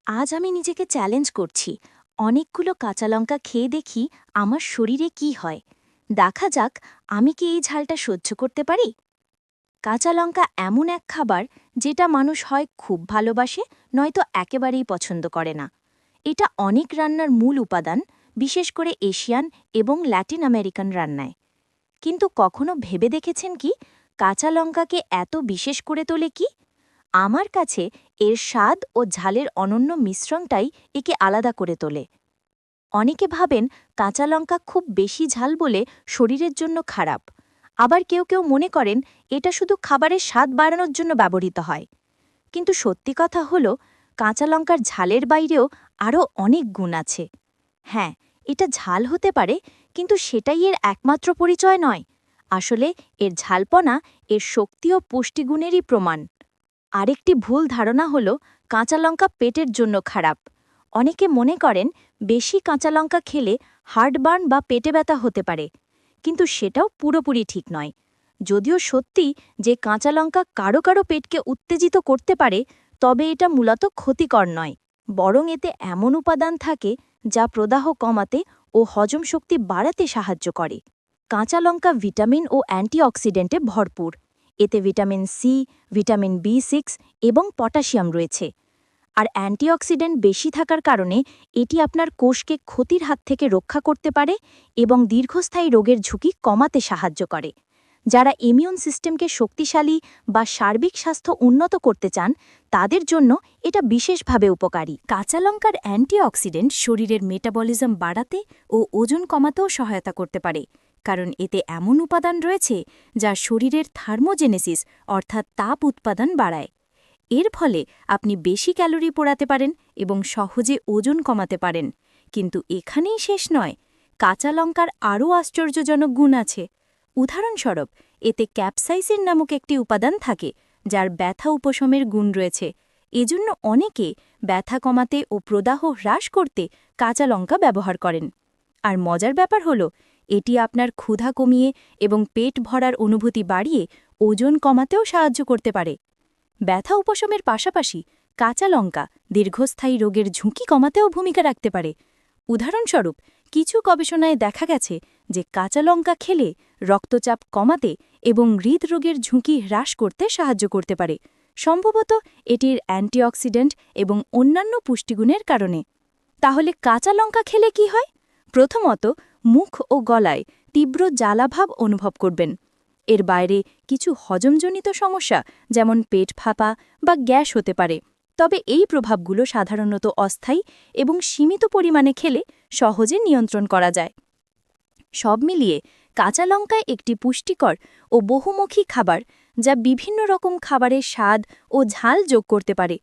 আজ আমি নিজেকে চ্যালেঞ্জ করছি। অনেকগুলো কাঁচা লঙ্কা খেয়ে দেখি আমার শরীরে কি হয়। দেখা যাক আমি কি এই ঝালটা সহ্য করতে পারি। কাঁচা লঙ্কা এমন এক খাবার যেটা মানুষ হয় খুব ভালোবাসে, নয়তো একেবারেই পছন্দ করে না। এটা অনেক রান্নার মূল উপাদান, বিশেষ করে এশিয়ান এবং ল্যাটিন আমেরিকান রান্নায়। কিন্তু কখনো ভেবে দেখেছেন কি কাঁচা লঙ্কাকে এত বিশেষ করে তোলে কি? আমার কাছে এর স্বাদ ও ঝালের অনন্য মিশ্রণটাই একে আলাদা করে তোলে। অনেকে ভাবেন কাঁচা লঙ্কা খুব বেশি ঝাল বলে শরীরের জন্য খারাপ। আবার কেউ কেউ মনে করেন এটা শুধু খাবারের স্বাদ বাড়ানোর জন্য ব্যবহৃত হয়। কিন্তু সত্যি কথা হলো, কাঁচা লঙ্কার ঝালের বাইরেও আরও অনেক গুণ আছে। হ্যাঁ, এটা ঝাল হতে পারে, কিন্তু সেটাই এর একমাত্র পরিচয় নয়। আসলে এর ঝালপনা এর শক্তি ও পুষ্টিগুণেরই প্রমাণ। আরেকটি ভুল ধারণা হল কাঁচা লঙ্কা পেটের জন্য খারাপ। অনেকে মনে করেন বেশি কাঁচা লঙ্কা খেলে হার্টবার্ন বা পেটে ব্যথা হতে পারে, কিন্তু সেটাও পুরোপুরি ঠিক নয়। যদিও সত্যি যে কাঁচা লঙ্কা কারো কারো পেটকে উত্তেজিত করতে পারে, তবে এটা মূলত ক্ষতিকর নয়। বরং এতে এমন উপাদান থাকে যা প্রদাহ কমাতে ও হজম শক্তি বাড়াতে সাহায্য করে। কাঁচা লঙ্কা ভিটামিন ও অ্যান্টিঅক্সিডেন্টে ভরপুর। এতে ভিটামিন সি, ভিটামিন বি6 এবং পটাশিয়াম রয়েছে। আর অ্যান্টিঅক্সিডেন্ট বেশি থাকার কারণে এটি আপনার কোষকে ক্ষতির হাত থেকে রক্ষা করতে পারে এবং দীর্ঘস্থায়ী রোগের ঝুঁকি কমাতে সাহায্য করে। যারা ইমিউন সিস্টেমকে শক্তিশালী বা সার্বিক স্বাস্থ্য উন্নত করতে চান, তাদের জন্য এটা বিশেষভাবে উপকারী। কাঁচা লঙ্কার অ্যান্টিঅক্সিডেন্ট শরীরের মেটাবলিজম বাড়াতে ও ওজন কমাতেও সহায়তা করতে পারে, কারণ এতে এমন উপাদান রয়েছে যা শরীরের থার্মোজেনেসিস অর্থাৎ তাপ উৎপাদন বাড়ায়। এর ফলে আপনি বেশি ক্যালোরি পোড়াতে পারেন এবং সহজে ওজন কমাতে পারেন। কিন্তু এখানেই শেষ নয়, কাঁচা লঙ্কার আরও আশ্চর্যজনক গুণ আছে। উদাহরণস্বরূপ, এতে ক্যাপসাইসিন নামক একটি উপাদান থাকে যার ব্যথা উপশমের গুণ রয়েছে। এজন্য অনেকে ব্যথা কমাতে ও প্রদাহ হ্রাস করতে কাঁচা লঙ্কা ব্যবহার করেন। আর মজার ব্যাপার হল, এটি আপনার ক্ষুধা কমিয়ে এবং পেট ভরার অনুভূতি বাড়িয়ে ওজন কমাতেও সাহায্য করতে পারে। ব্যথা উপশমের পাশাপাশি কাঁচা লঙ্কা দীর্ঘস্থায়ী রোগের ঝুঁকি কমাতেও ভূমিকা রাখতে পারে। উদাহরণস্বরূপ, কিছু গবেষণায় দেখা গেছে যে কাঁচা লঙ্কা খেলে রক্তচাপ কমাতে এবং হৃদরোগের ঝুঁকি হ্রাস করতে সাহায্য করতে পারে, সম্ভবত এটির অ্যান্টিঅক্সিডেন্ট এবং অন্যান্য পুষ্টিগুণের কারণে। তাহলে কাঁচা লঙ্কা খেলে কি হয়? প্রথমত, মুখ ও গলায় তীব্র জ্বালাভাব অনুভব করবেন। এর বাইরে কিছু হজমজনিত সমস্যা যেমন পেট ফাঁপা বা গ্যাস হতে পারে, তবে এই প্রভাবগুলো সাধারণত অস্থায়ী এবং সীমিত পরিমাণে খেলে সহজে নিয়ন্ত্রণ করা যায়। সব মিলিয়ে কাঁচা লঙ্কায় একটি পুষ্টিকর ও বহুমুখী খাবার, যা বিভিন্ন রকম খাবারের স্বাদ ও ঝাল যোগ করতে পারে।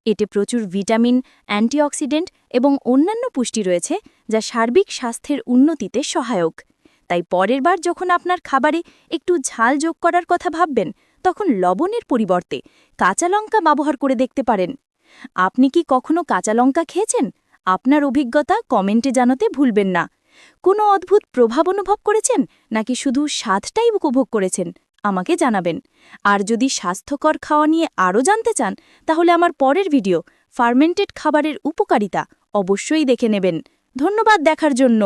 এতে প্রচুর ভিটামিন, অ্যান্টিঅক্সিডেন্ট এবং অন্যান্য পুষ্টি রয়েছে যা সার্বিক স্বাস্থ্যের উন্নতিতে সহায়ক। তাই পরের বার যখন আপনার খাবারে একটু ঝাল যোগ করার কথা ভাববেন, তখন লবণের পরিবর্তে কাঁচা লঙ্কা ব্যবহার করে দেখতে পারেন। আপনি কি কখনো কাঁচা লঙ্কা খেয়েছেন? আপনার অভিজ্ঞতা কমেন্টে জানাতে ভুলবেন না। কোনো অদ্ভুত প্রভাব অনুভব করেছেন, নাকি শুধু স্বাদটাই উপভোগ করেছেন? আমাকে জানাবেন। আর যদি স্বাস্থ্যকর খাওয়া নিয়ে আরও জানতে চান, তাহলে আমার পরের ভিডিও ফার্মেন্টেড খাবারের উপকারিতা অবশ্যই দেখে নেবেন। ধন্যবাদ দেখার জন্য।